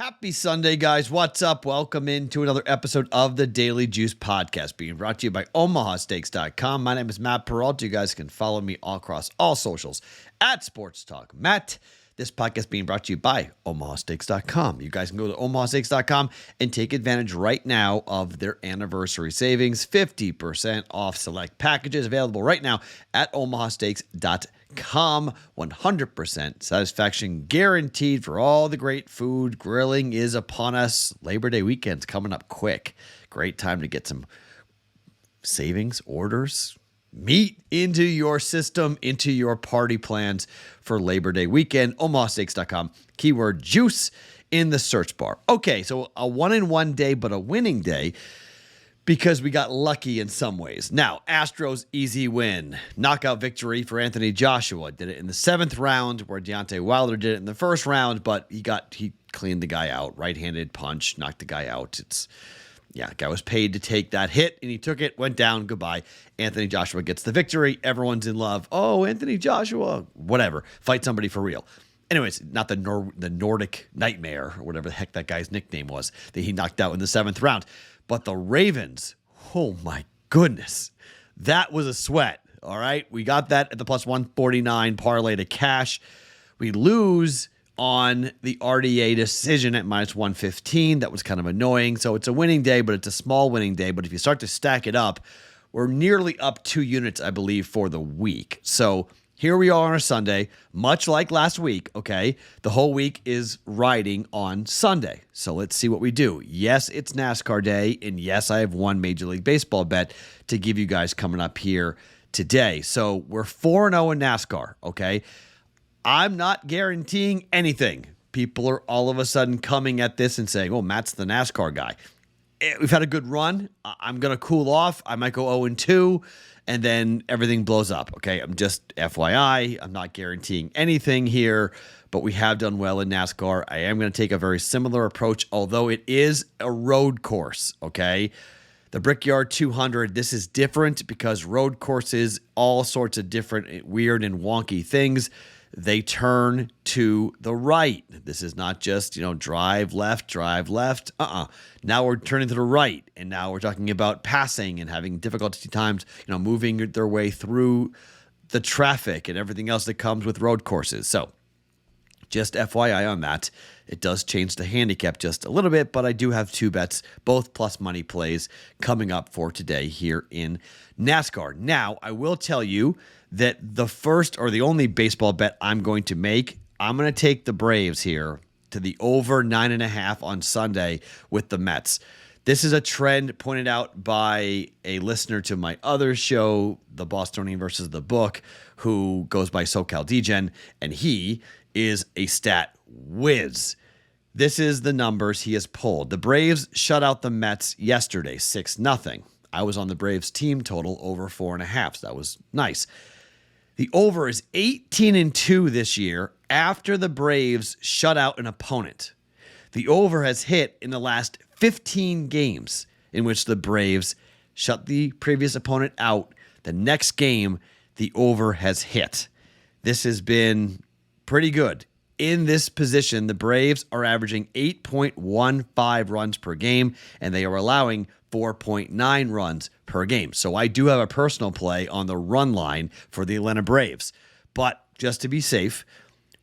Happy Sunday, guys. What's up? Welcome into another episode of the Daily Juice Podcast, being brought to you by omahasteaks.com. My name is Matt Perrault. You guys can follow me all across all socials at Sports Talk Matt. This podcast being brought to you by omahasteaks.com. You guys can go to omahasteaks.com and take advantage right now of their anniversary savings. 50% off select packages available right now at omahasteaks.com. 100% satisfaction guaranteed for all the great food. Grilling is upon us. Labor Day weekend's coming up quick. Great time to get some savings, orders, meat into your system, into your party plans for Labor Day weekend. omahasteaks.com, keyword juice in the search bar. Okay, so a 1-in-1 day, but a winning day, because we got lucky in some ways. Now, Astros easy win. Knockout victory for Anthony Joshua. Did it in the 7th round, where Deontay Wilder did it in the 1st round, but he cleaned the guy out. Right-handed punch, knocked the guy out. Guy was paid to take that hit, and he took it, went down, goodbye. Anthony Joshua gets the victory. Everyone's in love. Oh, Anthony Joshua. Whatever. Fight somebody for real. Anyways, not the Nordic Nightmare, or whatever the heck that guy's nickname was, that he knocked out in the 7th round. But the Ravens, oh my goodness, that was a sweat, all right? We got that at the plus 149 parlay to cash. We lose on the RDA decision at minus 115. That was kind of annoying. So it's a winning day, but it's a small winning day. But if you start to stack it up, we're nearly up 2 units, I believe, for the week. So here we are on a Sunday, much like last week, okay? The whole week is riding on Sunday. So let's see what we do. Yes, it's NASCAR day, and yes, I have one Major League Baseball bet to give you guys coming up here today. So we're 4-0 in NASCAR, okay? I'm not guaranteeing anything. People are all of a sudden coming at this and saying, oh, Matt's the NASCAR guy. We've had a good run. I'm going to cool off. I might go 0-2. And then everything blows up, okay? I'm just FYI. I'm not guaranteeing anything here, but we have done well in NASCAR. I am going to take a very similar approach, although it is a road course, okay? The Brickyard 200, this is different because road courses, all sorts of different weird and wonky things, they turn to the right. This is not just, drive left. Now we're turning to the right, and now we're talking about passing and having difficulty times, moving their way through the traffic and everything else that comes with road courses. So just FYI on that. It does change the handicap just a little bit, but I do have 2 bets, both plus money plays, coming up for today here in NASCAR. Now, I will tell you that the first or the only baseball bet I'm going to make, I'm going to take the Braves here to the over 9.5 on Sunday with the Mets. This is a trend pointed out by a listener to my other show, The Bostonian versus the Book, who goes by SoCal Degen, and he is a stat whiz. This is the numbers he has pulled. The Braves shut out the Mets yesterday, 6-0. I was on the Braves team total over 4.5, so that was nice. The over is 18-2 this year after the Braves shut out an opponent. The over has hit in the last 15 games in which the Braves shut the previous opponent out. The next game, the over has hit. This has been pretty good. In this position, the Braves are averaging 8.15 runs per game, and they are allowing 4.9 runs per game. So I do have a personal play on the run line for the Atlanta Braves. But just to be safe,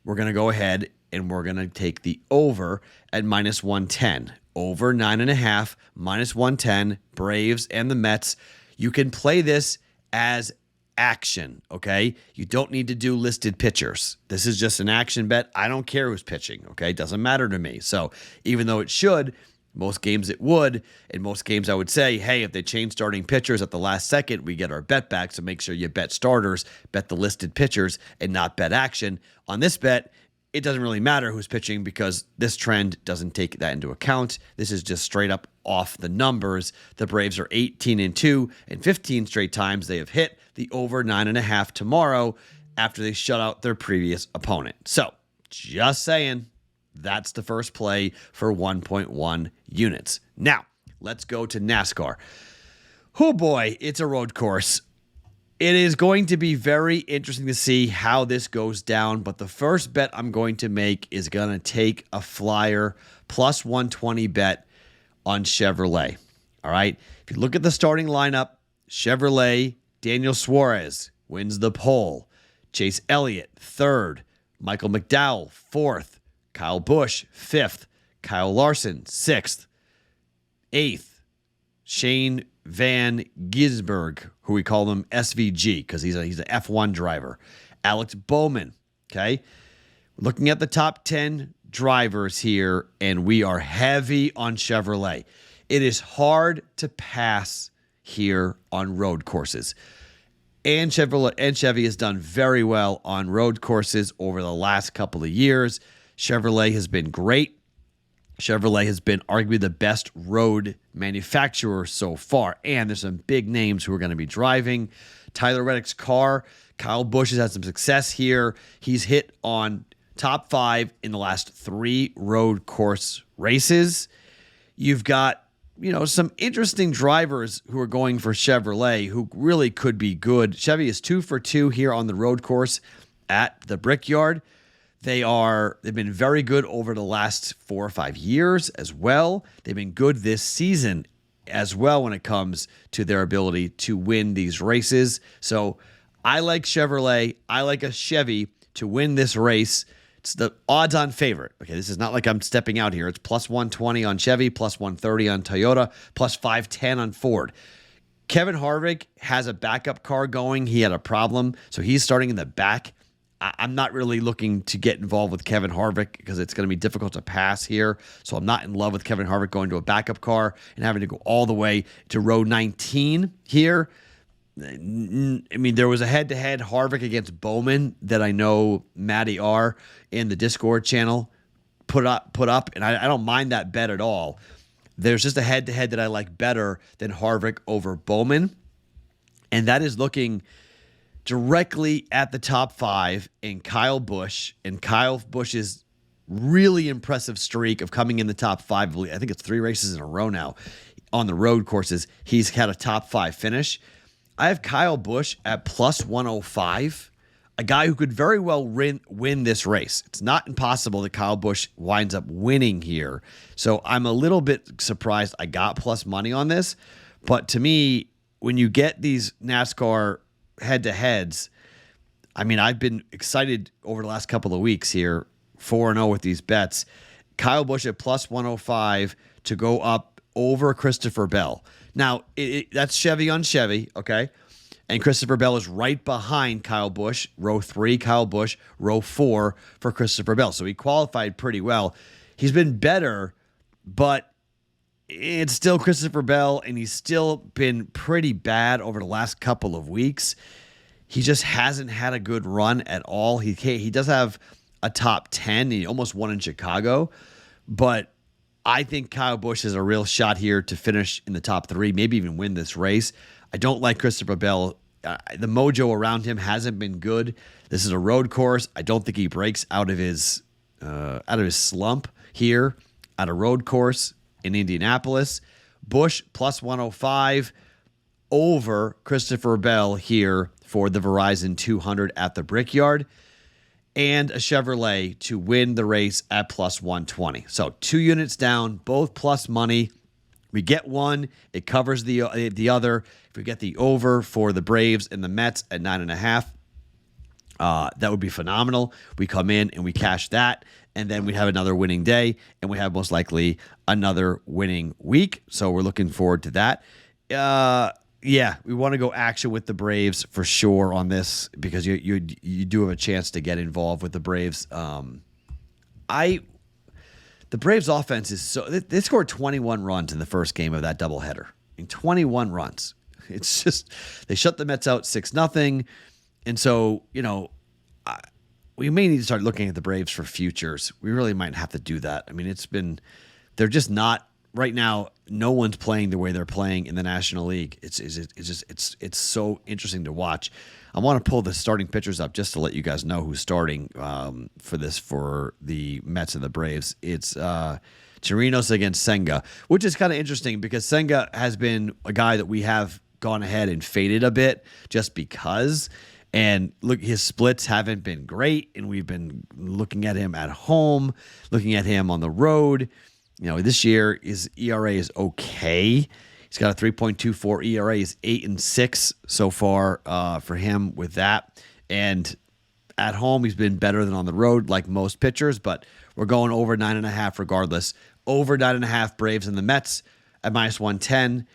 we're going to go ahead and we're going to take the over at minus 110. Over 9.5, minus 110, Braves and the Mets. You can play this as action, okay? You don't need to do listed pitchers. This is just an action bet. I don't care who's pitching, okay? It doesn't matter to me. So even though it should, most games it would. In most games I would say, hey, if they change starting pitchers at the last second, we get our bet back. So make sure you bet starters, bet the listed pitchers, and not bet action. On this bet, it doesn't really matter who's pitching because this trend doesn't take that into account. This is just straight up off the numbers. The Braves are 18-2, and 15 straight times they have hit the over 9.5 tomorrow after they shut out their previous opponent. So just saying, that's the first play for 1.1 units. Now, let's go to NASCAR. Oh boy, it's a road course. It is going to be very interesting to see how this goes down, but the first bet I'm going to make is going to take a flyer plus 120 bet on Chevrolet. All right. If you look at the starting lineup, Chevrolet, Daniel Suarez wins the pole. Chase Elliott, third. Michael McDowell, fourth. Kyle Busch, fifth. Kyle Larson, sixth. Eighth, Shane Van Gisberg, who we call him SVG because he's an F1 driver. Alex Bowman, okay? Looking at the top 10 drivers here, and we are heavy on Chevrolet. It is hard to pass here on road courses. And Chevy has done very well on road courses over the last couple of years. Chevrolet has been great. Chevrolet has been arguably the best road manufacturer so far. And there's some big names who are going to be driving. Tyler Reddick's car. Kyle Busch has had some success here. He's hit on top 5 in the last 3 road course races. You've got, some interesting drivers who are going for Chevrolet who really could be good. Chevy is 2 for 2 here on the road course at the Brickyard. They've been very good over the last 4 or 5 years as well. They've been good this season as well when it comes to their ability to win these races. So I like Chevrolet. I like a Chevy to win this race. It's the odds-on favorite. Okay, this is not like I'm stepping out here. It's plus 120 on Chevy, plus 130 on Toyota, plus 510 on Ford. Kevin Harvick has a backup car going. He had a problem, so he's starting in the back. I'm not really looking to get involved with Kevin Harvick because it's going to be difficult to pass here. So I'm not in love with Kevin Harvick going to a backup car and having to go all the way to row 19 here. I mean, there was a head-to-head Harvick against Bowman that I know Matty R in the Discord channel put up, and I don't mind that bet at all. There's just a head-to-head that I like better than Harvick over Bowman, and that is looking directly at the top 5 in Kyle Busch, and Kyle Busch's really impressive streak of coming in the top 5. I think it's 3 races in a row now on the road courses. He's had a top 5 finish. I have Kyle Busch at plus 105, a guy who could very well win this race. It's not impossible that Kyle Busch winds up winning here. So I'm a little bit surprised I got plus money on this. But to me, when you get these NASCAR head-to-heads, I mean, I've been excited over the last couple of weeks here, 4-0 with these bets. Kyle Busch at plus 105 to go up over Christopher Bell. Now, that's Chevy on Chevy, okay? And Christopher Bell is right behind Kyle Busch, row 3, Kyle Busch, row 4 for Christopher Bell. So he qualified pretty well. He's been better, but it's still Christopher Bell, and he's still been pretty bad over the last couple of weeks. He just hasn't had a good run at all. He does have a top 10. He almost won in Chicago, but I think Kyle Busch has a real shot here to finish in the top 3, maybe even win this race. I don't like Christopher Bell. The mojo around him hasn't been good. This is a road course. I don't think he breaks out of his slump here at a road course in Indianapolis. Busch plus 105 over Christopher Bell here for the Verizon 200 at the Brickyard, and a Chevrolet to win the race at plus 120. So 2 units down, both plus money. We get one, it covers the other. If we get the over for the Braves and the Mets at 9.5, that would be phenomenal. We come in and we cash that, and then we have another winning day, and we have most likely another winning week. So we're looking forward to that. Yeah, we want to go action with the Braves for sure on this because you do have a chance to get involved with the Braves. The Braves offense is they scored 21 runs in the first game of that doubleheader. I mean, 21 runs. It's just they shut the Mets out 6-0, and so we may need to start looking at the Braves for futures. We really might have to do that. I mean, they're just not. Right now, no one's playing the way they're playing in the National League. It's so interesting to watch. I want to pull the starting pitchers up just to let you guys know who's starting for the Mets and the Braves. It's Chirinos against Senga, which is kind of interesting because Senga has been a guy that we have gone ahead and faded a bit just because. And look, his splits haven't been great, and we've been looking at him at home, looking at him on the road. This year his ERA is okay. He's got a 3.24 ERA. He's 8-6 so far for him with that. And at home, he's been better than on the road, like most pitchers, but we're going over 9.5 regardless. Over 9.5 Braves and the Mets at -110.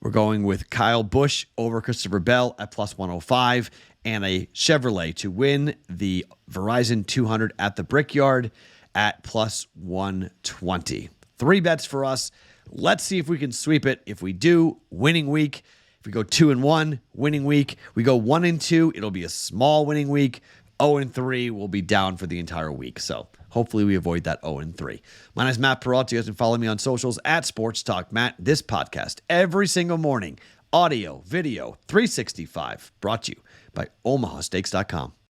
We're going with Kyle Busch over Christopher Bell at +105, and a Chevrolet to win the Verizon 200 at the Brickyard at +120. 3 bets for us. Let's see if we can sweep it. If we do, winning week. If we go 2-1, winning week. We go 1-2, it'll be a small winning week. 0-3 will be down for the entire week. So hopefully we avoid that 0-3. My name is Matt Perrault. You guys can follow me on socials at Sports Talk Matt. This podcast every single morning, audio, video, 365, brought to you by OmahaSteaks.com.